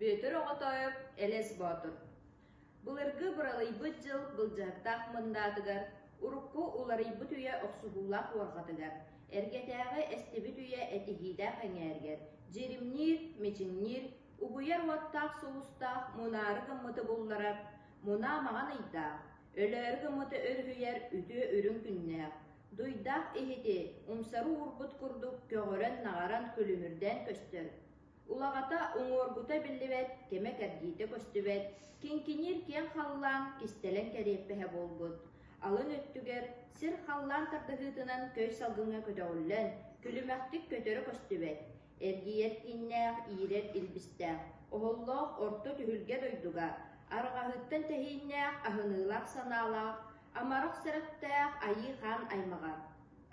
Бөтөр оғытойып әлес батыр. Бұлырғы бұралайбыт жыл бұлжақтақ мындатыгар, урукку уларайбыт үйе оқсуғулақ уарғатыгар, әргетәғі әстебіт үйе әтихидақ әңәргер, жерімнир, мечіңнир, угуяр уаттақ соғыстақ мұнары гыммыты болларар, мұна маған ыйдақ, өлері гыммыты өрхүйер үті өрін күннәқ, дуйдақ эхеті, умсару урбут күрдік көгірін нағаран көлімірден көстір. Улағата оңоргута білдібет, кеме кәргейті көстібет, кенкенер кен қаллан кестелен кәреппеhe болбут. Алын өттігер, сір қаллан тардығытынан көй салгыңа көтөғілін, күлімәқтік көтөрі көстібет. Әргейет иннәқ, иірет илбістәқ, оғыллақ орты түхілге дойдуға, арғағыттан тәхейнәқ, ахынылақ саналақ, амарақ сәріқтәқ айы хан аймағар.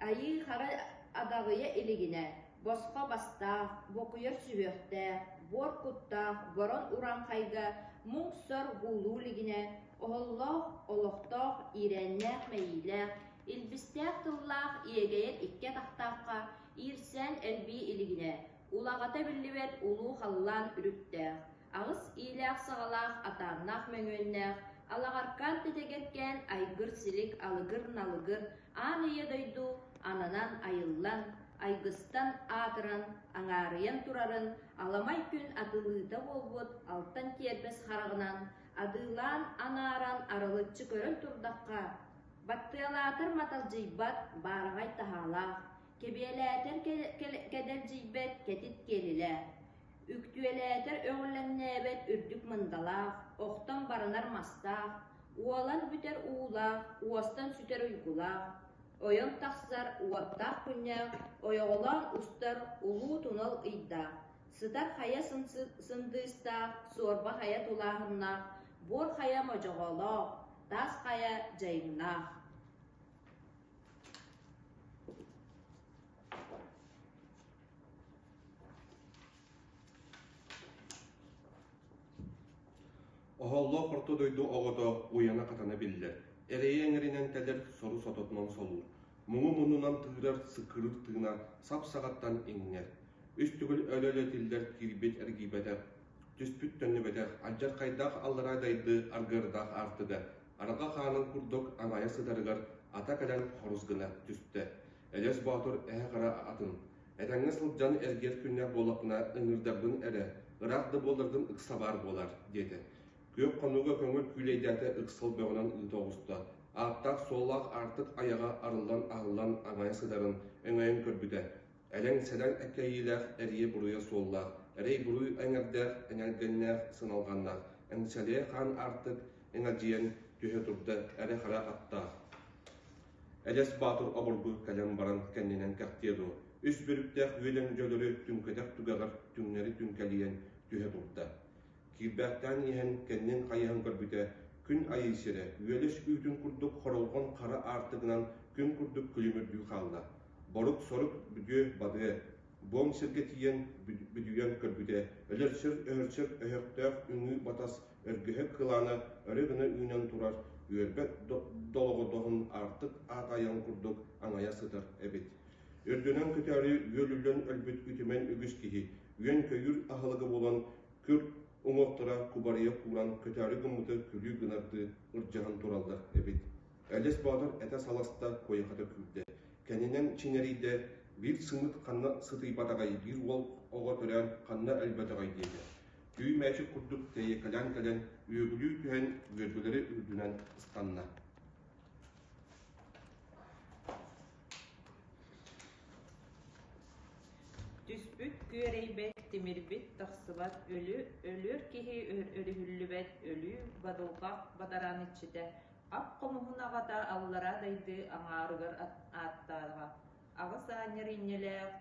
Айы қары адағыя илігіне, босқа бастақ, боқүйыр сүбөқтәқ, бор құттақ, борон уран қайға, мұң сор ғулулігіне, оғыллақ, олықтақ, ирәннәқ мәйіләқ, илбістәқ тыллақ, иегейер икке тақтаққа, ирсән әлбей илігіне, улағата білібет улу қаллан үріктәқ, ағыз иләқ сағалақ, атарнақ мәңөннәқ, алағаркан тетегеркен айгыр силик алыгыр налыгыр, аныя дойду, ананан айыллан, айгыстан атыран, аңарыян турарын, аламай күн адылыда болбут, алтан тербес харағынан, адылан анаран арылытчы көрін турдаққа, баттыялатыр матал жейбат барғай тахалақ, кебеләтер кәдел жейбет кәтит келілі, үктүеләтер өңіліннәбет үрдік мындалақ, оқтан барынар мастақ, уалан бүтер уылақ, уастан сүтер ұйғылақ, ойон тақсар уаттақ күннәқ, ойоғылан ұстар улу тунал ұйдақ, сытар қая сындыстақ, сорба қая тулағыннақ, бор қая можоғылақ, тас қая жайыннақ. Оғалла құрты дойду оғыда уяна қатана білдер. Әрейе әңірінен тәлер сору сототынан солур. Мұңы мұнынан тығырар сықырыр тығына сап сағаттан еңнер. Үстігіл өлі тілдер кирбет әргейбәдәқ, түспүт төнні бәдәқ, аджар қайдақ аллара дайды арғырдақ артыға. Араға қанын күрдік аңая сыдарығар ата кәлән қорызғына түсті. Әлес батыр әе қара атын. Әтәңі сылджан әргер күнне болақына ұңырдардың әрі, ұрақды болырдың ұқсабар болар, деді. Көк қонуға көңіл күйлейдәті ұқсыл бөғынан ұлтауысты. Аттақ соллақ артық аяға арылдан ағылан аңай сыдарын өңайын көрбіді. Әлің сәлән әкәйіләқ әрие бұруя соллақ, әрей бұруй әңірдәқ әңәлгеннәқ сыналғаннақ, әңсәле қан артық әңәлжиен түйе тұрды әрі қара аттақ. Әлес батыр обырғы кәлем баран кәнненен кәқтеді. Үс бүріктәқ өйлен жөлірі түнкәдәқ түгәғыр түңнері түнкәлиен түйе тұрды. Кирбәқтен ehen кәннен қайығын көрбіті, күн айысыры, үйеліш үйтін күрдік қорылған қара артығынан күн күрдік күлімірді қалды. Борық сорық бүді бады, боң сірге тиен бүдіен көрбіті, өлірсір, өһірсір, өһіқтәқ үңі батас өргіхі қыланы өрігіні үйнен тұрар, үйербәт долығы артық атайын күрдік аңая сытыр әбет. Үрдінен көтәрі үйелілен өлбіт үтімен үгіс кейі, үйен көйір ағылығы болан күр оңоқтыра кубария куран көтәрі гымыты күлі гынарды ұрджаған туралдар әбет. Әлес батыр әті саласта қойықаты күлді. Кәненен чинерейді бір сыңыт қанна сыты батағай, бір ол оға түрән қанна әлбәтағай дейді. Үй мәші күрдік тәйе кәлән үйгілі түйен өргілері үрдінен ыстанна. Түспүт көрейбет, тимирбит, тақсыбат, өлір кехи өрігілібет, өлі бадылғақ бадаран ичіде. Ақ қомығын ағата аллара дайды аңарығыр аттаға. Ағыс анер иннелі